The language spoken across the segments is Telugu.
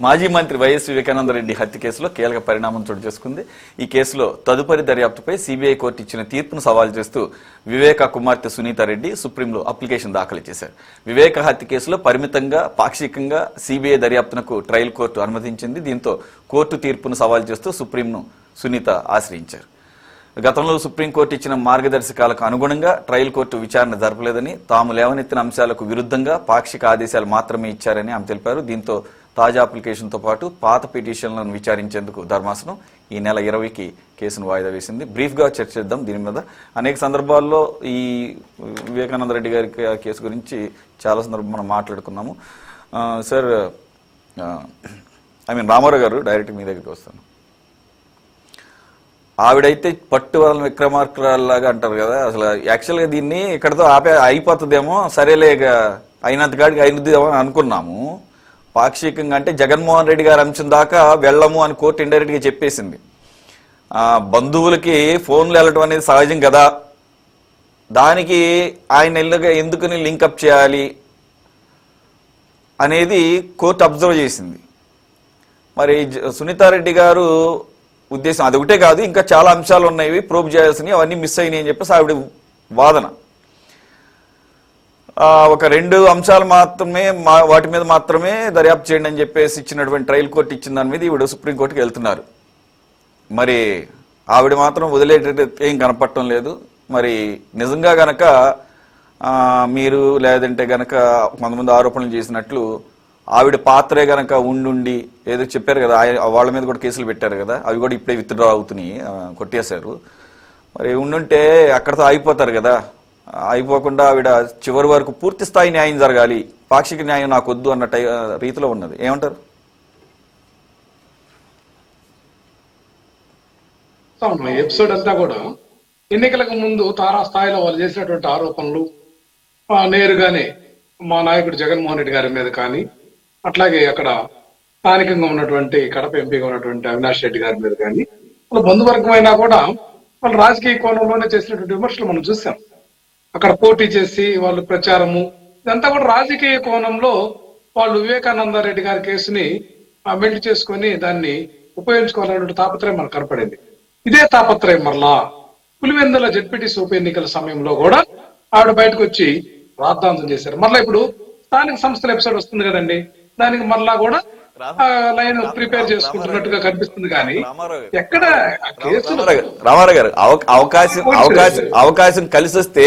మాజీ మంత్రి వైఎస్ వివేకానందరెడ్డి హత్య కేసులో కీలక పరిణామం చోటు చేసుకుంది. ఈ కేసులో తదుపరి దర్యాప్తుపై సిబిఐ కోర్టు ఇచ్చిన తీర్పును సవాల్ చేస్తూ వివేక కుమార్తె సునీతారెడ్డి సుప్రీంలో అప్లికేషన్ దాఖలు చేశారు. వివేక హత్య కేసులో పరిమితంగా పాక్షికంగా సిబిఐ దర్యాప్తునకు ట్రయల్ కోర్టు అనుమతించింది. దీంతో కోర్టు తీర్పును సవాల్ చేస్తూ సుప్రీంను సునీత ఆశ్రయించారు. గతంలో సుప్రీంకోర్టు ఇచ్చిన మార్గదర్శకాలకు అనుగుణంగా ట్రయల్ కోర్టు విచారణ జరపలేదని, తాము లేవనెత్తిన అంశాలకు విరుద్ధంగా పాక్షిక ఆదేశాలు మాత్రమే ఇచ్చారని ఆమె తెలిపారు. దీంతో తాజా అప్లికేషన్తో పాటు పాత పిటిషన్లను విచారించేందుకు ధర్మాసనం ఈ నెల 20కి కేసును వాయిదా వేసింది. బ్రీఫ్గా చర్చిద్దాం దీని మీద. అనేక సందర్భాల్లో ఈ వివేకానందరెడ్డి గారి కేసు గురించి చాలా సందర్భం మనం మాట్లాడుకున్నాము. సార్, రామారావు గారు, డైరెక్ట్ మీ దగ్గరికి వస్తాను. ఆవిడైతే పట్టు వాళ్ళ విక్రమార్కులాగా అంటారు కదా, అసలు యాక్చువల్గా దీన్ని ఇక్కడతో అయిపోతుందేమో, సరేలే అయినంత కాడికి అయినదేమో అని అనుకున్నాము. పాక్షికంగా అంటే జగన్మోహన్ రెడ్డి గారి అంశం దాకా వెళ్ళము అని కోర్టు ఇండైరెక్ట్గా చెప్పేసింది. బంధువులకి ఫోన్లు వెళ్ళటం అనేది సహజం కదా, దానికి ఆయన ఎందుకని లింకప్ చేయాలి అనేది కోర్టు అబ్జర్వ్ చేసింది. మరి సునీతారెడ్డి గారు ఉద్దేశం అదొకటే కాదు, ఇంకా చాలా అంశాలు ఉన్నాయి ప్రోబ్ చేయాల్సినవి, అవన్నీ మిస్ అయినాయి అని చెప్పేసి ఆవిడ వాదన. ఒక 2 అంశాలు మాత్రమే, వాటి మీద మాత్రమే దర్యాప్తు చేయండి అని చెప్పేసి ఇచ్చినటువంటి ట్రయల్ కోర్టు ఇచ్చిన దాని మీద ఈవిడ సుప్రీంకోర్టుకి వెళ్తున్నారు. మరి ఆవిడ మాత్రం వదిలేటట్టు ఏం కనపడటం లేదు. మరి నిజంగా గనక మీరు లేదంటే గనక కొంతమంది ఆరోపణలు చేసినట్లు ఆవిడ పాత్రే గనక ఉండి ఏదో చెప్పారు కదా, వాళ్ళ మీద కూడా కేసులు పెట్టారు కదా, అవి కూడా ఇప్పుడే విత్డ్రా అవుతున్నాయి, కొట్టేశారు. మరి ఉండుంటే అక్కడతో ఆగిపోతారు కదా. అయిపోకుండా ఆవిడ చివరి వరకు పూర్తి స్థాయి న్యాయం జరగాలి, పాక్షిక న్యాయం నాకు వద్దు అన్న రీతిలో ఉన్నది. ఏమంటారు? ఎపిసోడ్ అంతా కూడా ఎన్నికలకు ముందు తారా స్థాయిలో వాళ్ళు చేసినటువంటి ఆరోపణలు నేరుగానే మా నాయకుడు జగన్మోహన్ రెడ్డి గారి మీద కానీ, అట్లాగే అక్కడ స్థానికంగా ఉన్నటువంటి కడప ఎంపీగా ఉన్నటువంటి అవినాష్ రెడ్డి గారి మీద కానీ, వాళ్ళ బంధువర్గం అయినా కూడా వాళ్ళు రాజకీయ కోణంలోనే చేసినటువంటి విమర్శలు మనం చూసాం. అక్కడ పోటీ చేసి వాళ్ళు ప్రచారము, ఇదంతా కూడా రాజకీయ కోణంలో వాళ్ళు వివేకానంద రెడ్డి గారి కేసుని మెల్ట్ చేసుకొని దాన్ని ఉపయోగించుకోవాలన్నటువంటి తాపత్రయం మనకు కనపడింది. ఇదే తాపత్రయం మరలా పులివెందుల జెడ్పీటీసీ ఉప ఎన్నికల సమయంలో కూడా ఆవిడ బయటకు వచ్చి రాద్ధాంతం చేశారు. మరలా ఇప్పుడు స్థానిక సంస్థల ఎపిసోడ్ వస్తుంది కదండి, దానికి మరలా కూడా లైన్ ప్రిపేర్ చేసుకుంటున్నట్టుగా కనిపిస్తుంది. కానీ ఎక్కడ రామారావు గారు అవకాశం కలిసి వస్తే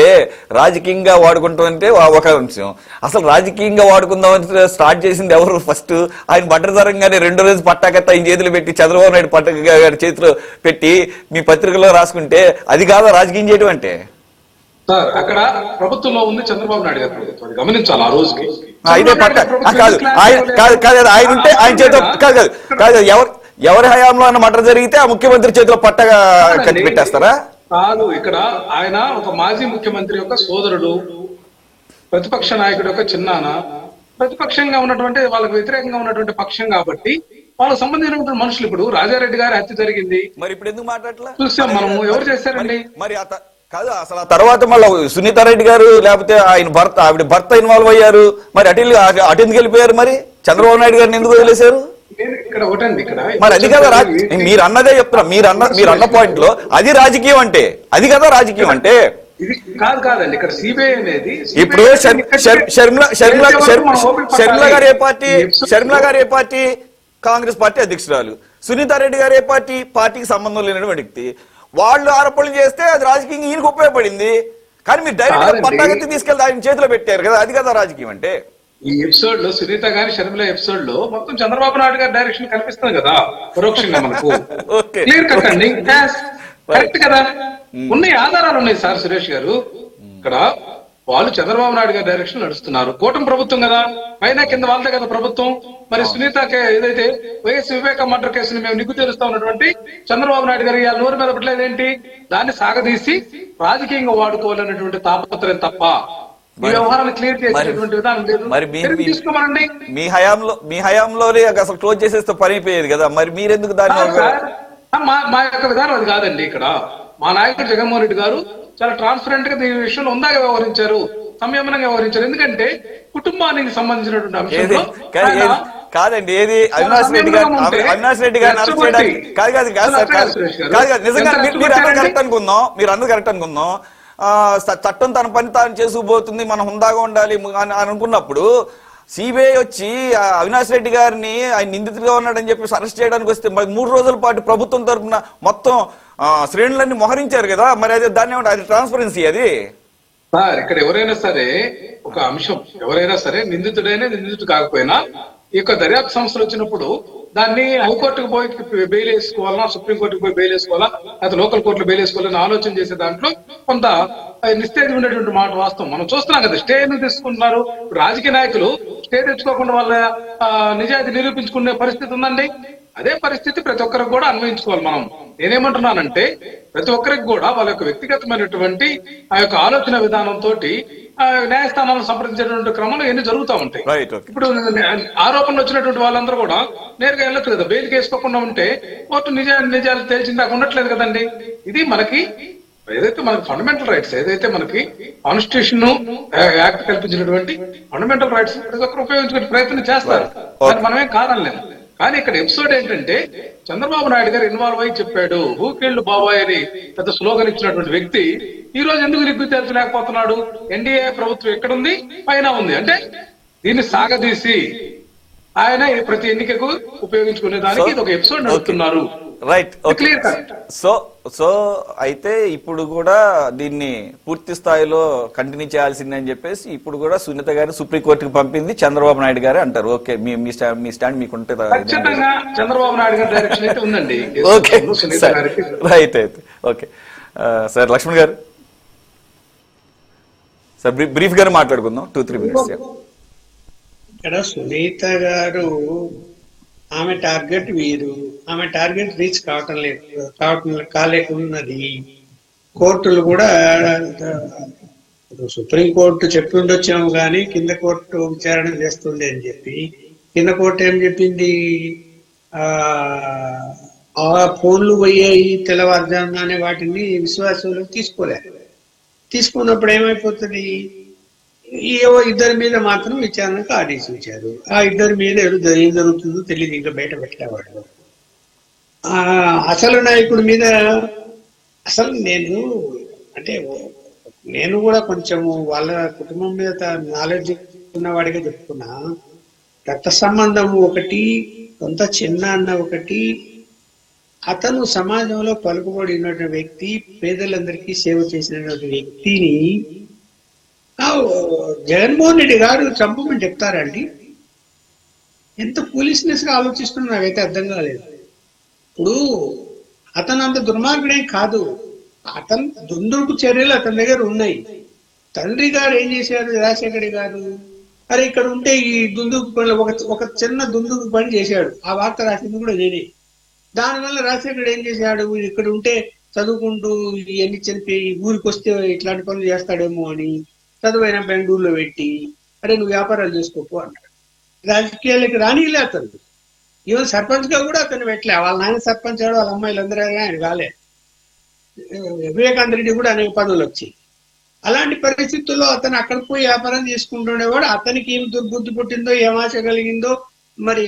రాజకీయంగా వాడుకుంటాం అంటే ఒక అంశం. అసలు రాజకీయంగా వాడుకుందామని స్టార్ట్ చేసింది ఎవరు? ఫస్ట్ ఆయన బట్టతరంగానే 2 రోజు పట్టాకత్త ఆయన చేతులు పెట్టి చంద్రబాబు నాయుడు పట్ట గారి చేతిలో పెట్టి మీ పత్రికలో రాసుకుంటే అది కాదా రాజకీయం చేయడం అంటే? సార్, అక్కడ ప్రభుత్వంలో ఉంది చంద్రబాబు నాయుడు గారి ప్రభుత్వం, గమనించాలి. ఆ రోజుకి ఇదే పట్ట కాదు, ఆయన ఉంటే ఆయన చేతిలో కాదు, ఎవరి హయాంలో అన్న మటర్ జరిగితే ఆ ముఖ్యమంత్రి చేతిలో పట్టగా కట్టి పెట్టేస్తారా? కాదు, ఇక్కడ ఆయన ఒక మాజీ ముఖ్యమంత్రి యొక్క సోదరుడు, ప్రతిపక్ష నాయకుడు యొక్క చిన్నాన, ప్రతిపక్షంగా ఉన్నటువంటి వాళ్ళకి వ్యతిరేకంగా ఉన్నటువంటి పక్షం కాబట్టి వాళ్ళకి సంబంధించినటువంటి మనుషులు. ఇప్పుడు రాజారెడ్డి గారి హత్య జరిగింది, మరి ఇప్పుడు ఎందుకు మాట్లాడలే చూసాం మనము. ఎవరు చేశారండి? మరి కాదు, అసలు ఆ తర్వాత మళ్ళీ సునీతారెడ్డి గారు లేకపోతే ఆవిడ భర్త ఇన్వాల్వ్ అయ్యారు. మరి అటు ఎందుకు వెళ్ళిపోయారు? మరి చంద్రబాబు నాయుడు గారిని ఎందుకు వదిలేశారు? ఇక్కడ ఒకటండి, ఇక్కడ మరి అది కదా మీరు అన్నదే చెప్తున్నా. మీరు అన్న పాయింట్ లో అది రాజకీయం అంటే, అది కదా రాజకీయం అంటే. కాదండి, ఇక్కడ సిబిఐ అనేది ఇప్పుడు షర్మిల గారు ఏ పార్టీ? కాంగ్రెస్ పార్టీ అధ్యక్షురాలు. సునీతారెడ్డి గారు ఏ పార్టీ? పార్టీకి సంబంధం లేనటువంటి వ్యక్తి. వాళ్ళు ఆరోపణలు చేస్తే అది రాజకీయంగా ఈయనకు ఉపయోగపడింది. కానీ మీరు డైరెక్ట్ పట్టాగెత్తి తీసుకెళ్తే ఆయన చేతిలో పెట్టారు కదా, అది కదా రాజకీయం అంటే. ఈ ఎపిసోడ్ లో సునీత గారి షర్మిల ఎపిసోడ్ లో మొత్తం చంద్రబాబు నాయుడు గారి డైరెక్షన్ కనిపిస్తుంది కదా పరోక్షంగా మనకు. క్లియర్ కట్ అండి, కరెక్ట్ కదా. ఉన్నాయి, ఆధారాలు ఉన్నాయి సార్ సురేష్ గారు. ఇక్కడ వాళ్ళు చంద్రబాబు నాయుడు గారి డైరెక్షన్ నడుస్తున్నారు. కూటమి ప్రభుత్వం కదా, పైన కింద వాళ్ళదే కదా ప్రభుత్వం. మరి సునీతకే ఏదైతే వైఎస్ వివేక మర్డర్ కేసుని మేము నిగ్గు తెలుస్తా ఉన్నటువంటి చంద్రబాబు నాయుడు గారి నోరు మీద పెట్టలేదేంటి? దాన్ని సాగదీసి రాజకీయంగా వాడుకోవాలనేటువంటి తాపత్రయం తప్ప ఈ వ్యవహారాలు క్లియర్ చేసేటువంటి విధానం లేదు. మరి తీసుకోమనండి. మీ హయాంలోనే అసలు క్లోజ్ చేసేస్తే పని అయిపోయేది కదా, మరి మీరెందుకు దాన్ని? మా యొక్క విధానం అది కాదండి. ఇక్కడ మా నాయకుడు జగన్మోహన్ రెడ్డి గారు చాలా ట్రాన్స్పరెంట్ గా దీని విషయంలో ఉందాగా వ్యవహరించారు. సంయమనంగా వ్యవహరించారు. ఎందుకంటే కుటుంబానికి సంబంధించినటువంటి ఏది అంశంలో ఆయన కాదండి, ఏది అవినాష్ రెడ్డి గారిని అరెస్ట్ చేయడానికి కాదు కాదు కాదు సార్, కాదు కాదు కాదు, నిజంగా మీరు అన్నది కరెక్ట్ అనుకుందాం, మీరు అన్నది కరెక్ట్ అనుకుందాం. చట్టం తన పని తాను చేసుకుపోతుంది, మనం హుందాగా ఉండాలి అని అనుకున్నప్పుడు సిబిఐ వచ్చి అవినాష్ రెడ్డి గారిని ఆయన నిందితుడిగా ఉన్నాడని చెప్పి అరెస్ట్ చేయడానికి వస్తే మరి 3 రోజుల పాటు ప్రభుత్వం తరఫున మొత్తం శ్రేణులన్నీ మోహరించారు కదా, మరి అది దాన్ని ఏమంటారు, అది ట్రాన్స్పరెన్సీ అది సార్. ఇక్కడ ఎవరైనా సరే ఒక అంశం, ఎవరైనా సరే నిందితుడైనా నిందితుడు కాకపోయినా ఈ యొక్క దర్యాప్తు సంస్థలు వచ్చినప్పుడు దాన్ని హైకోర్టుకు పోయి బెయిల్ వేసుకోవాలా, సుప్రీంకోర్టుకు పోయి బెయిల్ వేసుకోవాలా, లేకపోతే లోకల్ కోర్టులో బెయిల్ వేసుకోవాలని ఆలోచన చేసే దాంట్లో కొంత నిస్తేజం ఉండేటువంటి మాట వాస్తవం. మనం చూస్తున్నాం కదా, స్టే ఎందుకు తీసుకుంటున్నారు. రాజకీయ నాయకులు స్టే తెచ్చుకోకుండా వాళ్ళ నిజాయితీ నిరూపించుకునే పరిస్థితి ఉందండి. అదే పరిస్థితి ప్రతి ఒక్కరికి కూడా అన్వయించుకోవాలి. మనం నేనేమంటున్నానంటే ప్రతి ఒక్కరికి కూడా వాళ్ళ యొక్క వ్యక్తిగతమైనటువంటి ఆ యొక్క ఆలోచన విధానంతో న్యాయస్థానాలను సంప్రదించేటువంటి క్రమంలో ఎన్ని జరుగుతూ ఉంటాయి. ఇప్పుడు ఆరోపణలు వచ్చినటువంటి వాళ్ళందరూ కూడా నేరుగా వెళ్ళొచ్చు కదా, బెయిల్ వేసుకోకుండా ఉంటే కోర్టు నిజాలు తేల్చింది దాకా ఉండట్లేదు కదండి. ఇది మనకి ఏదైతే మనకి ఫండమెంటల్ రైట్స్, ఏదైతే మనకి కాన్స్టిట్యూషన్ యాక్ట్ కల్పించినటువంటి ఫండమెంటల్ రైట్స్ ప్రతి ఒక్కరు ఉపయోగించుకునే ప్రయత్నం చేస్తారు, దాన్ని మనమేం కాదనలేము. కానీ ఇక్కడ ఎపిసోడ్ ఏంటంటే చంద్రబాబు నాయుడు గారు ఇన్వాల్వ్ అయి చెప్పాడు, హూకెళ్ళు బాబాయ్ అని పెద్ద స్లోగన్ ఇచ్చినటువంటి వ్యక్తి ఈ రోజు ఎందుకు రిగ్గు తేల్చలేకపోతున్నాడు. ఎన్డీఏ ప్రభుత్వం ఎక్కడుంది, పైన ఉంది. అంటే దీన్ని సాగదీసి ఆయన ప్రతి ఎన్నికకు ఉపయోగించుకునే దానికి ఇది ఒక ఎపిసోడ్ నడుపుతున్నారు. రైట్, సో అయితే ఇప్పుడు కూడా దీన్ని పూర్తి స్థాయిలో కంటిన్యూ చేయాల్సిందని చెప్పేసి ఇప్పుడు కూడా సునీత గారిని సుప్రీంకోర్టుకు పంపింది చంద్రబాబు నాయుడు గారు అంటారు. ఓకే, మీ స్టాండ్ మీకుంటే ఖచ్చితంగా చంద్రబాబు నాయుడు గారి డైరెక్షన్ అయితే ఉందండి. ఓకే రైట్ అయితే ఓకే సార్. లక్ష్మణ్ గారు సార్ బ్రీఫ్ గానే మాట్లాడుకుందాం, 2-3 minutes. ఇక్కడ సునీత గారు ఆమె టార్గెట్ వీరు, ఆమె టార్గెట్ రీచ్ కాలేకున్నది. కోర్టులు కూడా సుప్రీం కోర్టు చెప్పి ఉండొచ్చాము కానీ కింద కోర్టు విచారణ చేస్తుంది అని చెప్పి, కింద కోర్టు ఏం చెప్పింది, ఆ ఫోన్లు పోయాయి తెల్లవారుజామునే, వాటిని విశ్వాసంలో తీసుకున్నప్పుడు ఏమైపోతుంది, ఏవో ఇద్దరి మీద మాత్రం విచారణకు ఆదేశించారు. ఆ ఇద్దరి మీద ఏం జరుగుతుందో తెలియదు, ఇంకా బయట పెట్టేవాడు. అసలు నాయకుడి మీద అసలు నేను కూడా కొంచెము వాళ్ళ కుటుంబం మీద నాలెడ్జ్ ఉన్నవాడిగా చెప్పుకున్నా. రక్త సంబంధం ఒకటి, కొంత చిన్న అన్న ఒకటి, అతను సమాజంలో పలుకుబడినటువంటి వ్యక్తి, పేదలందరికీ సేవ చేసినటువంటి వ్యక్తిని జగన్మోహన్ రెడ్డి గారు చంపమని చెప్తారండి. ఎంత ఫూలిష్నెస్ గా ఆలోచిస్తున్నా నాకైతే అర్థం కాలేదు. ఇప్పుడు అతను అంత దుర్మార్గుడేం కాదు, అతను దుందుడుకు చర్యలు అతని దగ్గర ఉన్నాయి. తండ్రి గారు ఏం చేశారు, రాజశేఖర్ గారు, అరే ఇక్కడ ఉంటే ఈ దుందుకు పని, ఒక చిన్న దుందుకు పని చేశాడు. ఆ వార్త రాసింది కూడా నేనే. దానివల్ల రాజశేఖర్ ఏం చేశాడు, ఇక్కడ ఉంటే చదువుకుంటూ ఇవన్నీ చనిపోయి ఊరికి వస్తే ఇట్లాంటి పనులు చేస్తాడేమో అని చదువైన బెంగళూరులో పెట్టి, అరే నువ్వు వ్యాపారాలు చేసుకోపో అన్నాడు. రాజకీయాలకి రానిలే అతను. ఈవెన్ సర్పంచ్ గా కూడా అతను పెట్టలే. వాళ్ళ నాయన సర్పంచ్ వాళ్ళ అమ్మాయిలందరూ ఆయన కాలే. వివేకానంద రెడ్డి కూడా అనేక పదవులు వచ్చాయి. అలాంటి పరిస్థితుల్లో అతను అక్కడ పోయి వ్యాపారం చేసుకుంటుండేవాడు. అతనికి ఏం దుర్బుద్ధి పుట్టిందో, ఏం ఆశ కలిగిందో మరి.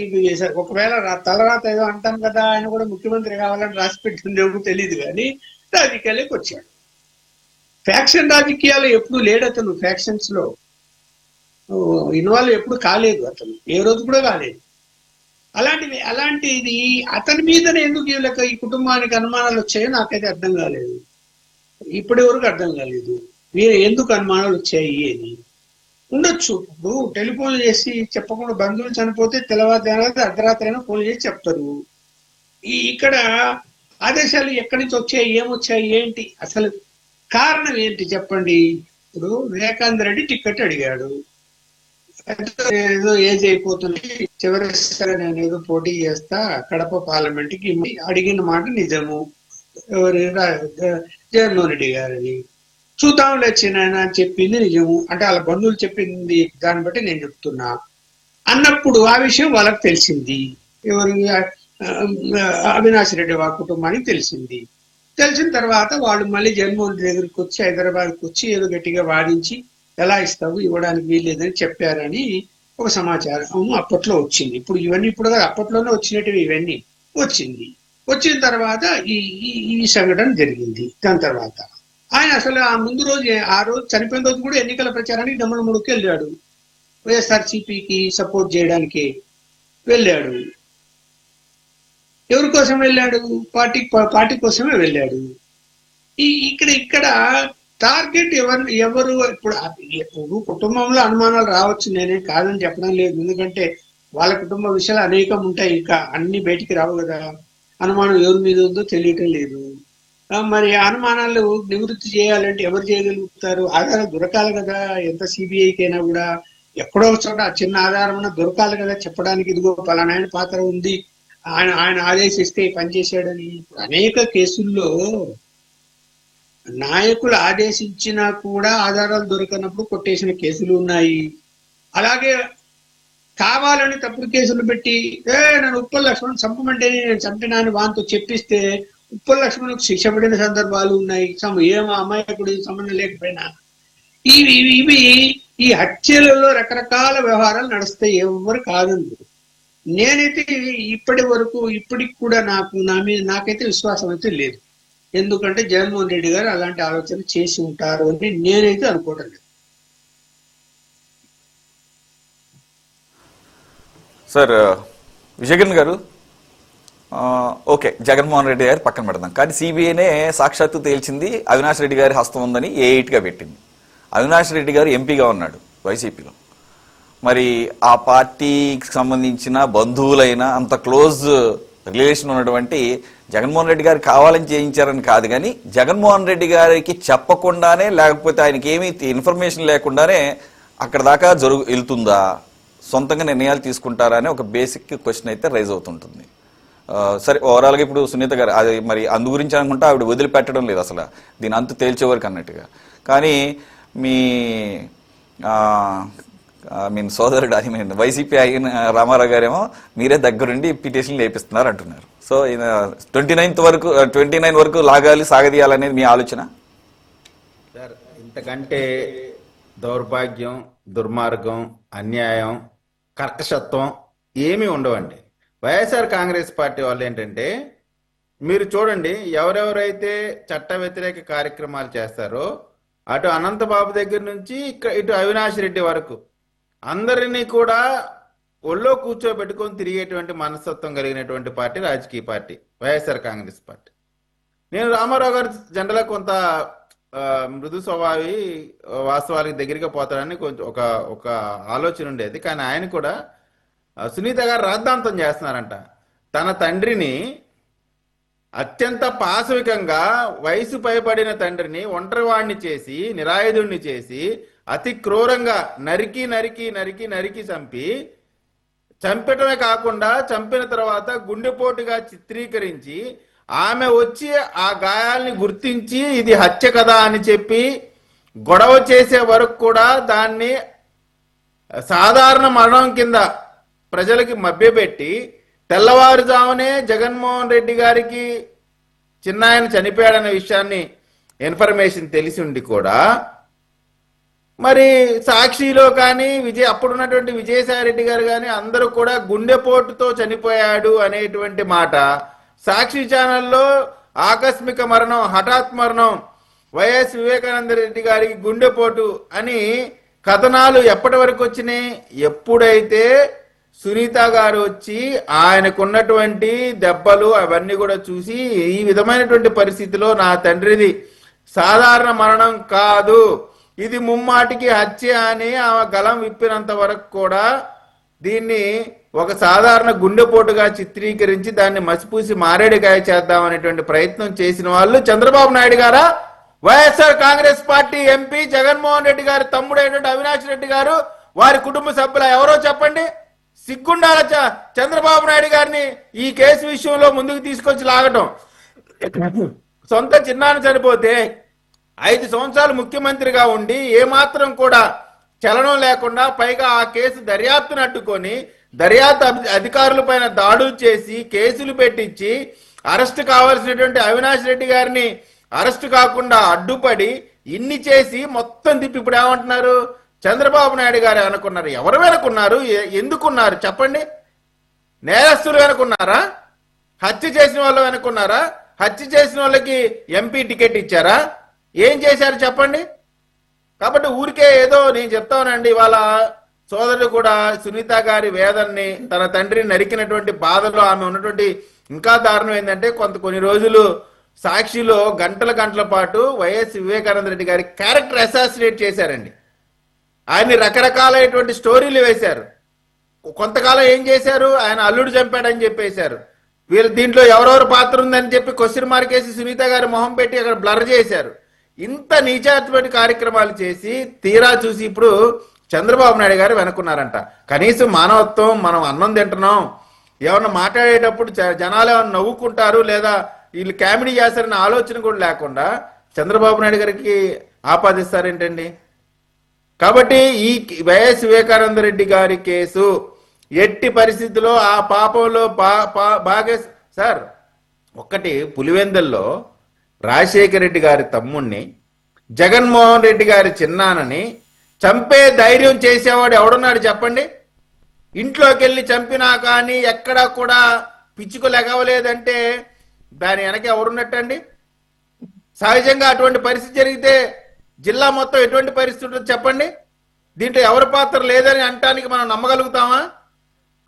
ఒకవేళ తలరాత ఏదో అంటాం కదా, ఆయన కూడా ముఖ్యమంత్రి కావాలని రాసి పెట్టిందేమో తెలియదు, కానీ రాజకీయాలకు వచ్చాడు. ఫ్యాక్షన్ రాజకీయాలు ఎప్పుడు లేడు అతను, ఫ్యాక్షన్స్ లో ఇన్వాల్వ్ ఎప్పుడు కాలేదు అతను, ఏ రోజు కూడా కాలేదు. అలాంటిది అతని మీదనే ఎందుకు వీళ్ళకి ఈ కుటుంబానికి అనుమానాలు వచ్చాయో నాకైతే అర్థం కాలేదు. ఇప్పటి వరకు అర్థం కాలేదు వీరు ఎందుకు అనుమానాలు వచ్చాయి అని. ఉండొచ్చు, ఇప్పుడు టెలిఫోన్ చేసి చెప్పకుండా బంధువులు చనిపోతే తెల్లవారుజామున అర్ధరాత్రి అయినా ఫోన్ చేసి చెప్తారు. ఇక్కడ ఆదేశాలు ఎక్కడి నుంచి వచ్చాయి, ఏమొచ్చాయి, ఏంటి అసలు కారణం ఏంటి చెప్పండి. ఇప్పుడు వివేకానంద రెడ్డి టికెట్ అడిగాడు, ఏదో ఏజ్ అయిపోతుంది, చివరిసారి నేను ఏదో పోటీ చేస్తా కడప పార్లమెంట్ కి అడిగిన మాట నిజము. ఎవరు, జగన్మోహన్ రెడ్డి గారిని చూద్దాం లేచిన అని చెప్పింది నిజము. అంటే వాళ్ళ బంధువులు చెప్పింది దాన్ని బట్టి నేను చెప్తున్నా అన్నప్పుడు ఆ విషయం వాళ్ళకి తెలిసింది. ఎవరు, అవినాష్ రెడ్డి వాళ్ళ కుటుంబానికి తెలిసింది. తెలిసిన తర్వాత వాళ్ళు మళ్ళీ జగన్మోహన్ రెడ్డి దగ్గరికి వచ్చి హైదరాబాద్కి వచ్చి ఏదో గట్టిగా వాదించి ఎలా ఇస్తావు, ఇవ్వడానికి వీల్లేదని చెప్పారని ఒక సమాచారం అప్పట్లో వచ్చింది. ఇప్పుడు ఇవన్నీ ఇప్పుడు కాదు, అప్పట్లోనే వచ్చినట్టువి ఇవన్నీ వచ్చిన తర్వాత ఈ ఈ సంఘటన జరిగింది. దాని తర్వాత ఆయన అసలు ఆ ముందు రోజు, ఆ రోజు చనిపోయిన రోజు కూడా ఎన్నికల ప్రచారానికి దమ్మలమూడుకి వెళ్ళాడు. వైఎస్ఆర్సీపీకి సపోర్ట్ చేయడానికి వెళ్ళాడు. ఎవరి కోసం వెళ్ళాడు? పార్టీ కోసమే వెళ్ళాడు. ఇక్కడ టార్గెట్ ఎవరు ఇప్పుడు కుటుంబంలో అనుమానాలు రావచ్చు, నేనే కాదని చెప్పడం లేదు. ఎందుకంటే వాళ్ళ కుటుంబ విషయాలు అనేకం ఉంటాయి, ఇంకా అన్ని బయటికి రావు కదా. అనుమానం ఎవరి మీద ఉందో తెలియటం లేదు. మరి అనుమానాలు నివృత్తి చేయాలంటే ఎవరు చేయగలుగుతారు? ఆధారం దొరకాలి కదా. ఎంత సిబిఐకైనా కూడా ఎక్కడో చోట చిన్న ఆధారం దొరకాలి కదా, చెప్పడానికి ఇదిగో పలానా ఆయన పాత్ర ఉంది, ఆయన ఆదేశిస్తే పనిచేశాడని. అనేక కేసుల్లో నాయకులు ఆదేశించినా కూడా ఆధారాలు దొరకనప్పుడు కొట్టేసిన కేసులు ఉన్నాయి. అలాగే కావాలని తప్పుడు కేసులు పెట్టి నన్ను ఉప్పల్ లక్ష్మణ్ చంపమంటే నేను చంపినాను వాంతో చెప్పిస్తే ఉప్పల్ లక్ష్మణ్కు శిక్ష పడిన సందర్భాలు ఉన్నాయి. ఏమో అమాయకుడు సంబంధం లేకపోయినా ఇవి ఈ హత్యలలో రకరకాల వ్యవహారాలు నడుస్తాయి, ఎవరు కాదండి. నేనైతే ఇప్పటికి కూడా నాకైతే విశ్వాసం అయితే లేదు. ఎందుకంటే జగన్మోహన్ రెడ్డి గారు అలాంటి ఆలోచన చేసి ఉంటారు అని నేనైతే అనుకోవటం లేదు. సార్ విజయకిరణ్ గారు, ఓకే, జగన్మోహన్ రెడ్డి గారు పక్కన పెడదాం, కానీ సిబిఐనే సాక్షాత్తు తేల్చింది అవినాష్ రెడ్డి గారి హస్తం ఉందని A8గా పెట్టింది. అవినాష్ రెడ్డి గారు ఎంపీగా ఉన్నాడు వైసీపీలో. మరి ఆ పార్టీకి సంబంధించిన బంధువులైన అంత క్లోజ్ రిలేషన్ ఉన్నటువంటి జగన్మోహన్ రెడ్డి గారు కావాలని చేయించారని కాదు, కానీ జగన్మోహన్ రెడ్డి గారికి చెప్పకుండానే, లేకపోతే ఆయనకి ఏమీ ఇన్ఫర్మేషన్ లేకుండానే అక్కడ దాకా వెళ్తుందా, సొంతంగా నిర్ణయాలు తీసుకుంటారా అనే ఒక బేసిక్ క్వశ్చన్ అయితే రైజ్ అవుతుంటుంది. సరే, ఓవరాల్గా ఇప్పుడు సునీత గారు అది మరి అందు గురించి అనుకుంటే ఆవిడ వదిలిపెట్టడం లేదు అసలు దీని అంతు తేల్చేవరకు అన్నట్టుగా. కానీ మీ సోదరుడు ఆయన వైసీపీ అయిన రామారావు గారేమో మీరే దగ్గరుండి పిటిషన్లు వేపిస్తున్నారు అంటున్నారు. సో 29 వరకు లాగాలి, సాగదీయాలనేది మీ ఆలోచన? సార్, ఇంతకంటే దౌర్భాగ్యం, దుర్మార్గం, అన్యాయం, కర్కశత్వం ఏమీ ఉండవండి. వైఎస్ఆర్ కాంగ్రెస్ పార్టీ వాళ్ళు ఏంటంటే, మీరు చూడండి, ఎవరెవరైతే చట్ట వ్యతిరేక కార్యక్రమాలు చేస్తారో అటు అనంతబాబు దగ్గర నుంచి ఇటు అవినాష్ రెడ్డి వరకు అందరినీ కూడా ఒళ్ళో కూర్చోబెట్టుకొని తిరిగేటువంటి మనస్తత్వం కలిగినటువంటి పార్టీ రాజకీయ పార్టీ వైఎస్ఆర్ కాంగ్రెస్ పార్టీ. నేను రామారావు గారు జనరల్గా కొంత మృదు స్వభావి, వాస్తవానికి దగ్గరగా పోతాడని కొంచెం ఒక ఆలోచన ఉండేది. కానీ ఆయన కూడా సునీత గారు రాద్ధాంతం చేస్తున్నారంట. తన తండ్రిని అత్యంత పాశవికంగా, వయసు పైబడిన తండ్రిని ఒంటరివాణ్ణి చేసి, నిరాయుధుణ్ణి చేసి, అతి క్రూరంగా నరికి చంపటమే కాకుండా చంపిన తర్వాత గుండెపోటుగా చిత్రీకరించి ఆమె వచ్చి ఆ గాయాల్ని గుర్తించి ఇది హత్య కదా అని చెప్పి గొడవ చేసే వరకు కూడా దాన్ని సాధారణ మరణం కింద ప్రజలకి మభ్యపెట్టి, తెల్లవారుజామునే జగన్మోహన్ రెడ్డి గారికి చిన్నాయన చనిపోయాడనే విషయాన్ని ఇన్ఫర్మేషన్ తెలిసి ఉండి కూడా మరి సాక్షిలో కానీ అప్పుడున్నటువంటి విజయసాయి రెడ్డి గారు కానీ అందరూ కూడా గుండెపోటుతో చనిపోయాడు అనేటువంటి మాట, సాక్షి ఛానల్లో ఆకస్మిక మరణం, హఠాత్ మరణం, వైఎస్ వివేకానంద రెడ్డి గారికి గుండెపోటు అని కథనాలు ఎప్పటి వరకు వచ్చినాయి? ఎప్పుడైతే సునీత గారు వచ్చి ఆయనకున్నటువంటి దెబ్బలు అవన్నీ కూడా చూసి ఈ విధమైనటువంటి పరిస్థితిలో నా తండ్రిది సాధారణ మరణం కాదు, ఇది ముమ్మాటికి హత్య అని ఆమె గలం విప్పినంత వరకు కూడా దీన్ని ఒక సాధారణ గుండెపోటుగా చిత్రీకరించి దాన్ని మసిపూసి మారేడుకాయ చేద్దామనేటువంటి ప్రయత్నం చేసిన వాళ్ళు చంద్రబాబు నాయుడు గారా, వైఎస్ఆర్ కాంగ్రెస్ పార్టీ ఎంపీ జగన్మోహన్ రెడ్డి గారి తమ్ముడైనటువంటి అవినాష్ రెడ్డి గారు, వారి కుటుంబ సభ్యులు ఎవరో చెప్పండి? సిగ్గుండాల చంద్రబాబు నాయుడు గారిని ఈ కేసు విషయంలో ముందుకు తీసుకొచ్చి లాగటం. సొంత చిన్నాన్న చనిపోతే 5 సంవత్సరాలు ముఖ్యమంత్రిగా ఉండి ఏమాత్రం కూడా చలనం లేకుండా, పైగా ఆ కేసు దర్యాప్తును అడ్డుకొని దర్యాప్తు అధికారులపైన దాడులు చేసి కేసులు పెట్టించి అరెస్ట్ కావాల్సినటువంటి అవినాష్ రెడ్డి గారిని అరెస్ట్ కాకుండా అడ్డుపడి ఇన్ని చేసి మొత్తం తిప్పి ఇప్పుడు ఏమంటున్నారు? చంద్రబాబు నాయుడు గారు అనుకున్నారు. ఎవరు వెనుకున్నారు? ఎందుకున్నారు చెప్పండి? నేరస్తులు వెనుకున్నారా? హత్య చేసిన వాళ్ళు వెనుకున్నారా? హత్య చేసిన వాళ్ళకి ఎంపీ టికెట్ ఇచ్చారా? ఏం చేశారు చెప్పండి? కాబట్టి ఊరికే ఏదో నేను చెప్తానండి, వాళ్ళ సోదరుడు కూడా సునీత గారి వేదన్ని, తన తండ్రిని నరికినటువంటి బాధలో ఆమె ఉన్నటువంటి ఇంకా దారుణం ఏంటంటే కొన్ని రోజులు సాక్షిలో గంటల పాటు వైఎస్ వివేకానంద రెడ్డి గారి క్యారెక్టర్ అసాసినేట్ చేశారండి. ఆయన్ని రకరకాలైనటువంటి స్టోరీలు వేశారు. కొంతకాలం ఏం చేశారు? ఆయన అల్లుడు చంపాడని చెప్పేశారు. వీళ్ళు దీంట్లో ఎవరెవరు పాత్ర ఉందని చెప్పి క్వశ్చన్ మార్క్ వేసి సునీత గారి మొహం పెట్టి అక్కడ బ్లర్ చేశారు. ఇంత నీచాటువంటి కార్యక్రమాలు చేసి తీరా చూసి ఇప్పుడు చంద్రబాబు నాయుడు గారు వెనుకున్నారంట. కనీసం మానవత్వం, మనం అన్నం తింటున్నాం, ఏమన్నా మాట్లాడేటప్పుడు జనాలు ఏమన్నా నవ్వుకుంటారు లేదా వీళ్ళు కామెడీ చేస్తారన్న ఆలోచన కూడా లేకుండా చంద్రబాబు నాయుడు గారికి ఆపాదిస్తారేంటండి? కాబట్టి ఈ వైఎస్ వివేకానంద రెడ్డి గారి కేసు ఎట్టి పరిస్థితుల్లో ఆ పాపంలో బాగా సార్, ఒక్కటి పులివెందుల్లో రాజశేఖర రెడ్డి గారి తమ్ముణ్ణి, జగన్మోహన్ రెడ్డి గారి చిన్నానని చంపే ధైర్యం చేసేవాడు ఎవడున్నాడు చెప్పండి? ఇంట్లోకి వెళ్ళి చంపినా కానీ ఎక్కడా కూడా పిచ్చుకు లెగవలేదంటే దాని వెనక ఎవరున్నట్టండి? సహజంగా అటువంటి పరిస్థితి జరిగితే జిల్లా మొత్తం ఎటువంటి పరిస్థితి ఉంటుంది చెప్పండి? దీంట్లో ఎవరి పాత్ర లేదని అంటానికి మనం నమ్మగలుగుతామా?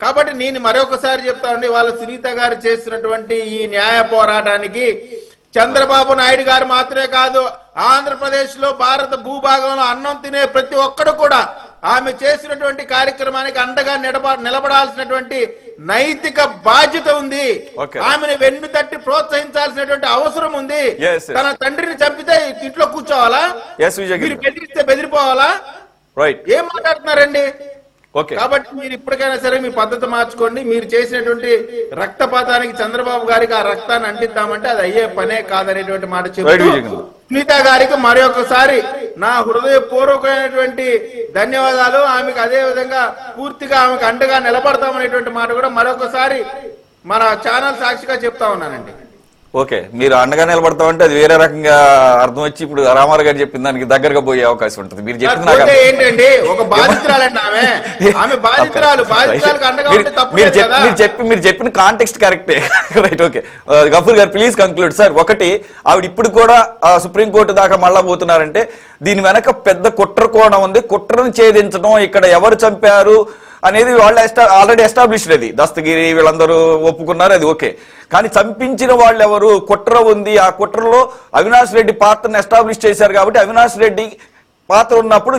కాబట్టి నేను మరొకసారి చెప్తానండి, వాళ్ళ సునీత గారు చేస్తున్నటువంటి ఈ న్యాయ పోరాటానికి చంద్రబాబు నాయుడు గారు మాత్రమే కాదు, ఆంధ్రప్రదేశ్ లో భారత భూభాగంలో అన్నం తినే ప్రతి ఒక్కడు కూడా ఆమె చేసినటువంటి కార్యక్రమానికి అండగా నిలబడాల్సినటువంటి నైతిక బాధ్యత ఉంది. ఆమెను వెన్ను తట్టి ప్రోత్సహించాల్సినటువంటి అవసరం ఉంది. తన తండ్రిని చంపితే ఇంట్లో కూర్చోవాలా? మీరు బెదిరిస్తే బెదిరిపోవాలా? ఏం మాట్లాడుతున్నారండి? కాబట్టి మీరు ఇప్పటికైనా సరే మీ పద్ధతి మార్చుకోండి. మీరు చేసినటువంటి రక్తపాతానికి చంద్రబాబు గారికి ఆ రక్తాన్ని అంటిద్దామంటే అది అయ్యే పనే కాదనేటువంటి మాట చెప్తూ సునీత గారికి మరొకసారి నా హృదయపూర్వకమైనటువంటి ధన్యవాదాలు. ఆమెకు అదే విధంగా పూర్తిగా ఆమెకు అండగా నిలబడతామనేటువంటి మాట కూడా మరొకసారి మన ఛానల్ సాక్షిగా చెప్తా ఉన్నానండి. ఓకే, మీరు అండగా నిలబడతామంటే అది వేరే రకంగా అర్థం వచ్చి ఇప్పుడు రామారావు గారు చెప్పిన దానికి దగ్గరగా పోయే అవకాశం ఉంటుంది. మీరు చెప్పిన ఏంటండి, ఒక బాధితురాలండి ఆమె బాధితురాలు, మీరు చెప్పిన కాంటెక్స్ట్ కరెక్టే. Right, okay. గఫూర్ గారు ప్లీజ్ కంక్లూడ్. సార్, ఒకటి, ఆవిడ ఇప్పుడు కూడా సుప్రీంకోర్టు దాకా మళ్ళా పోతున్నారంటే దీని వెనక పెద్ద కుట్ర కోణం ఉంది. కుట్రను ఛేదించడం, ఇక్కడ ఎవరు చంపారు అనేది వాళ్ళు ఆల్రెడీ ఎస్టాబ్లిష్డ్, అది దస్తగిరి వీళ్ళందరూ ఒప్పుకున్నారు, అది ఓకే. కానీ చంపించిన వాళ్ళు ఎవరు, కుట్ర ఉంది. ఆ కుట్రలో అవినాష్ రెడ్డి పాత్రను ఎస్టాబ్లిష్ చేశారు కాబట్టి అవినాష్ రెడ్డి పాత్ర ఉన్నప్పుడు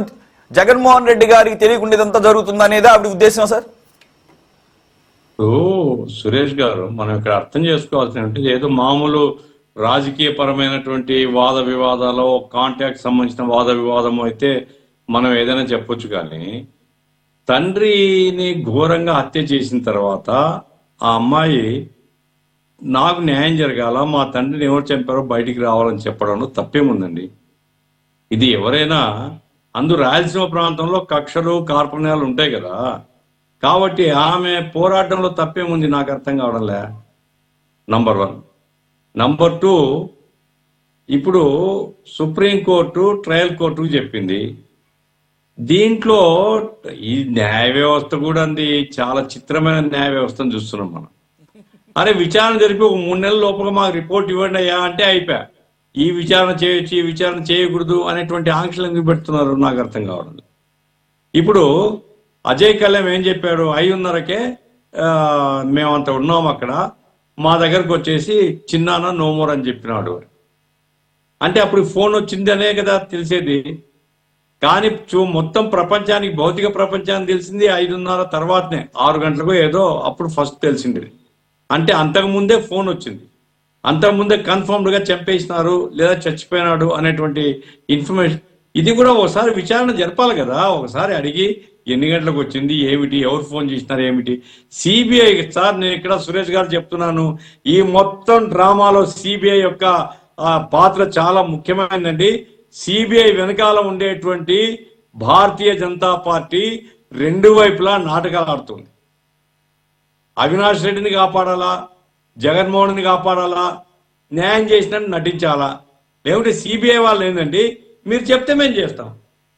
జగన్మోహన్ రెడ్డి గారికి తెలియకుండా ఇదంతా జరుగుతుంది అనేది ఆవిడ ఉద్దేశం సార్? సురేష్ గారు, మనం ఇక్కడ అర్థం చేసుకోవాల్సిన ఏదో మామూలు రాజకీయ పరమైనటువంటి వాద వివాదాలు, కాంటాక్ట్ సంబంధించిన వాద వివాదం అయితే మనం ఏదైనా చెప్పొచ్చు. కానీ తండ్రిని ఘోరంగా హత్య చేసిన తర్వాత ఆ అమ్మాయి నాకు న్యాయం జరగాల, మా తండ్రిని ఎవరు చంపారో బయటికి రావాలని చెప్పడంలో తప్పేముందండి? ఇది ఎవరైనా రాయలసీమ ప్రాంతంలో కక్షలు కార్పణ్యాలు ఉంటాయి కదా, కాబట్టి ఆమె పోరాటంలో తప్పేముంది? నాకు అర్థం కావడంలే. నంబర్ 1. నంబర్ 2, ఇప్పుడు సుప్రీంకోర్టు ట్రయల్ కోర్టుకు చెప్పింది. దీంట్లో ఈ న్యాయ వ్యవస్థ కూడా చాలా చిత్రమైన న్యాయ వ్యవస్థను చూస్తున్నాం మనం. అరే, విచారణ జరిపి ఒక 3 నెలల లోపల మాకు రిపోర్ట్ ఇవ్వండి అయ్యా అంటే అయిపోయా. ఈ విచారణ చేయొచ్చు, ఈ విచారణ చేయకూడదు అనేటువంటి ఆంక్షలు ఎందుకు పెడుతున్నారు నాకు అర్థం కావడం. ఇప్పుడు అజయ్ కళ్యాణ్ ఏం చెప్పాడు? 5:30కే మేమంతా ఉన్నాం అక్కడ, మా దగ్గరకు వచ్చేసి చిన్నాన నోమోర్ అని చెప్పినాడు. అంటే అప్పుడు ఫోన్ వచ్చింది అనే కదా తెలిసేది. కానీ మొత్తం ప్రపంచానికి, భౌతిక ప్రపంచానికి తెలిసింది 5:30 తర్వాతనే, 6 గంటలకు ఏదో అప్పుడు ఫస్ట్ తెలిసింది. అంటే అంతకుముందే ఫోన్ వచ్చింది, అంతకుముందే కన్ఫర్మ్డ్ గా చంపేసినారు లేదా చచ్చిపోయినాడు అనేటువంటి ఇన్ఫర్మేషన్. ఇది కూడా ఒకసారి విచారణ జరపాలి కదా, ఒకసారి అడిగి ఎన్ని గంటలకు వచ్చింది, ఏమిటి, ఎవరు ఫోన్ చేసినారు, ఏమిటి. సిబిఐ సార్, నేను ఇక్కడ సురేష్ గారు చెప్తున్నాను, ఈ మొత్తం డ్రామాలో సిబిఐ యొక్క పాత్ర చాలా ముఖ్యమైనదండి. సిబిఐ వెనకాల ఉండేటువంటి భారతీయ జనతా పార్టీ 2 వైపులా నాటకాలు ఆడుతుంది. అవినాష్ రెడ్డిని కాపాడాలా, జగన్మోహన్ని కాపాడాలా, న్యాయం చేసినట్టు నటించాలా? లేకుంటే సిబిఐ వాళ్ళు ఏంటండి, మీరు చెప్తే మేము చేస్తాం.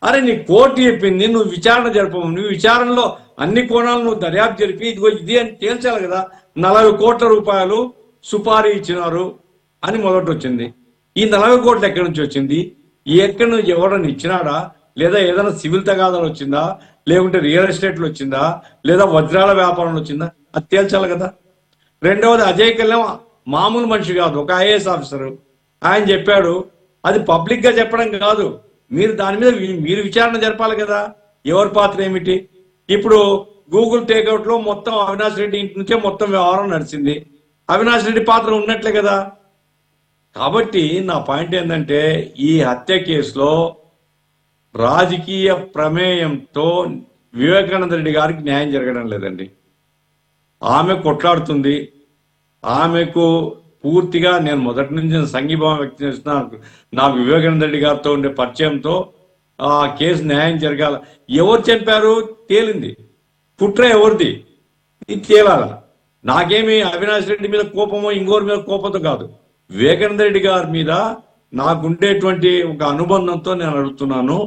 అరే నీ కోర్టు చెప్పింది, నువ్వు విచారణ జరపము, నువ్వు విచారణలో అన్ని కోణాలు నువ్వు దర్యాప్తు జరిపి ఇదిగో ఇది అని తేల్చాలి కదా. 40 కోట్ల రూపాయలు సుపారీ ఇచ్చినారు అని మొదటి వచ్చింది. ఈ 40 కోట్లు ఎక్కడి నుంచి వచ్చింది, ఎక్కడి నుంచి ఎవరైనా ఇచ్చినాడా, లేదా ఏదైనా సివిల్ తగాదాలు వచ్చిందా, లేకుంటే రియల్ ఎస్టేట్లు వచ్చిందా, లేదా వజ్రాల వ్యాపారం వచ్చిందా, అది తేల్చాలి కదా. రెండవది, అజయ్ కళ్యాణ్ మామూలు మనిషి కాదు, ఒక ఐఏఎస్ ఆఫీసరు. ఆయన చెప్పాడు, అది పబ్లిక్ గా చెప్పడం కాదు, మీరు దాని మీద మీరు విచారణ జరపాలి కదా, ఎవరి పాత్ర ఏమిటి. ఇప్పుడు గూగుల్ టేక్అవుట్ లో మొత్తం అవినాష్ రెడ్డి ఇంటి నుంచే మొత్తం వ్యవహారం నడిచింది, అవినాష్ రెడ్డి పాత్ర ఉన్నట్లే కదా. కాబట్టి నా పాయింట్ ఏంటంటే, ఈ హత్య కేసులో రాజకీయ ప్రమేయంతో వివేకానంద రెడ్డి గారికి న్యాయం జరగడం లేదండి. ఆమె కొట్లాడుతుంది, ఆమెకు పూర్తిగా నేను మొదటి నుంచి సంఘీభావం వ్యక్తం చేస్తున్నా. నాకు వివేకానంద రెడ్డి గారితో ఉండే పరిచయంతో ఆ కేసు న్యాయం జరగాల. ఎవరు చంపారు తేలింది, కుట్ర ఎవరిది ఇది తేలాల. నాకేమి అవినాష్ రెడ్డి మీద కోపమో ఇంకోరి మీద కోపంతో కాదు, వివేకానంద రెడ్డి గారి మీద నాకుండేటువంటి ఒక అనుబంధంతో నేను అడుగుతున్నాను.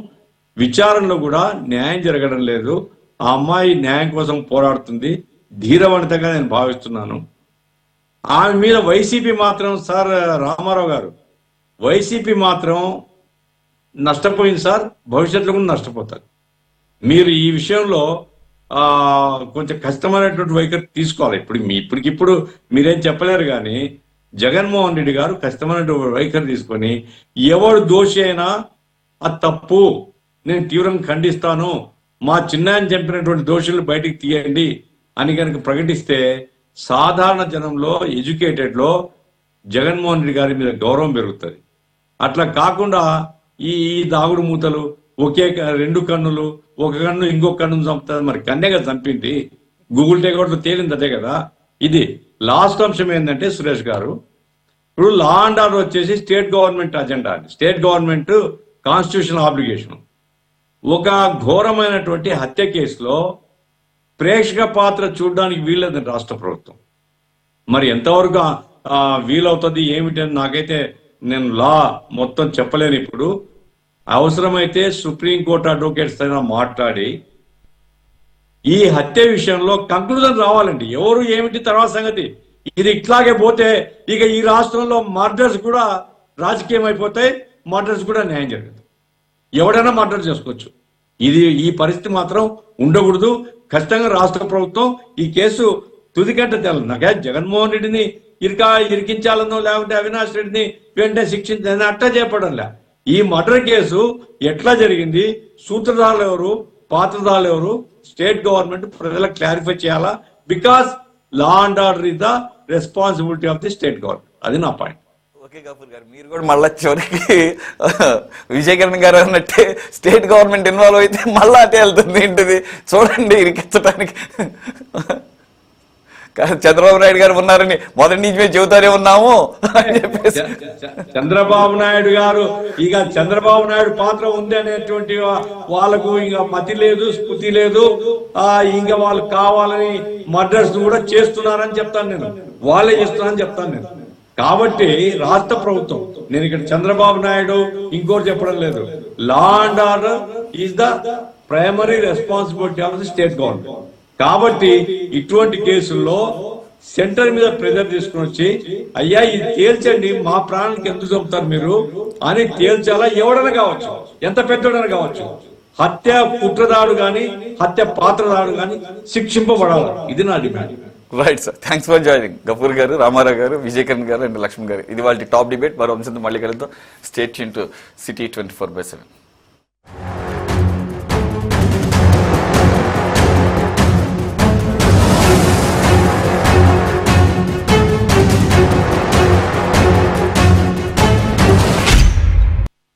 విచారణలో కూడా న్యాయం జరగడం లేదు. ఆ అమ్మాయి న్యాయం కోసం పోరాడుతుంది, ధీరవనితగా నేను భావిస్తున్నాను. ఆమె మీద వైసీపీ మాత్రం, సార్ రామారావు గారు, వైసీపీ మాత్రం నష్టపోయింది సార్, భవిష్యత్తులో కూడా నష్టపోతారు. మీరు ఈ విషయంలో కొంచెం కష్టమైనటువంటి వైఖరి తీసుకోవాలి. ఇప్పటికిప్పుడు మీరేం చెప్పలేరు, కానీ జగన్మోహన్ రెడ్డి గారు కష్టమైనటువంటి వైఖరి తీసుకొని ఎవరు దోషి అయినా అది తప్పు, నేను తీవ్రంగా ఖండిస్తాను, మా చిన్నాయన చంపినటువంటి దోషులను బయటికి తీయండి అని కనుక ప్రకటిస్తే సాధారణ జనంలో, ఎడ్యుకేటెడ్ లో జగన్మోహన్ రెడ్డి గారి మీద గౌరవం పెరుగుతుంది. అట్లా కాకుండా ఈ దాగుడు మూతలు, ఒకే 2 కన్నులు, ఒక కన్ను ఇంకొక కన్ను చంపుతుంది. మరి కన్నేగా చంపింది, గూగుల్ టేక్అవుట్ లో తేలింది అదే కదా. ఇది లాస్ట్ అంశం ఏంటంటే సురేష్ గారు, ఇప్పుడు లా అండ్ ఆర్డర్ వచ్చేసి state government agenda, state government constitutional obligation. ఒక ఘోరమైనటువంటి హత్య కేసులో ప్రేక్షక పాత్ర చూడడానికి వీల్లేదండి రాష్ట్ర ప్రభుత్వం. మరి ఎంతవరకు వీలవుతుంది ఏమిటని నాకైతే, నేను లా మొత్తం చెప్పలేను. ఇప్పుడు అవసరమైతే సుప్రీంకోర్టు అడ్వకేట్స్ అయినా మాట్లాడి ఈ హత్య విషయంలో కంక్లూజన్ రావాలండి. ఎవరు ఏమిటి తర్వాత సంగతి. ఇది ఇట్లాగే పోతే ఇక ఈ రాష్ట్రంలో మర్డర్స్ కూడా రాజకీయం అయిపోతాయి, మర్డర్స్ కూడా న్యాయం జరగదు, ఎవడైనా మర్డర్ చేసుకోవచ్చు. ఈ పరిస్థితి మాత్రం ఉండకూడదు. ఖచ్చితంగా రాష్ట్ర ప్రభుత్వం ఈ కేసు తుదికంట తేలి. నాకే జగన్మోహన్ రెడ్డిని ఇరికించాలనో, లేకుంటే అవినాష్ రెడ్డిని వెంటనే శిక్షించాలని అట్టా చెప్పడంలే. ఈ మర్డర్ కేసు ఎట్లా జరిగింది, సూత్రధారులు ఎవరు, పాత్రధారులు ఎవరు, స్టేట్ గవర్నమెంట్ ప్రజలకు క్లారిఫై చేయాలా. Because law and order is the responsibility of the state government. అది నా పాయింట్. ఓకే గఫూర్ గారు, మీరు కూడా మళ్ళా చివరికి విజయ్ కిరణ్ గారు అన్నట్టే స్టేట్ గవర్నమెంట్ ఇన్వాల్వ్ అయితే మళ్ళా అటే వెళ్తుంది ఏంటిది చూడండి, ఇరికించడానికి. చంద్రబాబు నాయుడు గారు ఉన్నారని మొదటి నుంచి మేము చెబుతానే ఉన్నాము అని చెప్పేసి. చంద్రబాబు నాయుడు గారు, ఇక చంద్రబాబు నాయుడు పాత్ర ఉంది అనేటువంటి వాళ్ళకు ఇక మతి లేదు, స్ఫూర్తి లేదు. ఇంకా వాళ్ళు కావాలని మర్డర్స్ కూడా చేస్తున్నారని చెప్తాను నేను, వాళ్ళే చేస్తున్నారని చెప్తాను నేను. కాబట్టి రాష్ట్ర ప్రభుత్వం, నేను ఇక్కడ చంద్రబాబు నాయుడు ఇంకోటి చెప్పడం లేదు, law and order is the primary responsibility of the state government. కాబట్టి ఇటువంటి కేసుల్లో సెంటర్ మీద ప్రెజర్ తీసుకుని వచ్చి, అయ్యా ఇది తేల్చండి, మా ప్రాణానికి ఎందుకు చంపుతారు మీరు అని తేల్చాలా. ఎవడైనా కావచ్చు, ఎంత పెద్దోడైనా కావచ్చు, హత్య కుట్రదాడు కానీ హత్య పాత్రదాడు కానీ శిక్షింపబడాలి. ఇది నా demand. Right sir, thanks for joining. Gafoor garu, Ramarao గారు, విజయ్ కిరణ్ గారు అండ్ లక్ష్మణ్ గారు. ఇది వాళ్ళ టాప్ డిబేట్. మరో అంశంతో మళ్ళీ కలుద్దాం. Stay tune to city 24/7.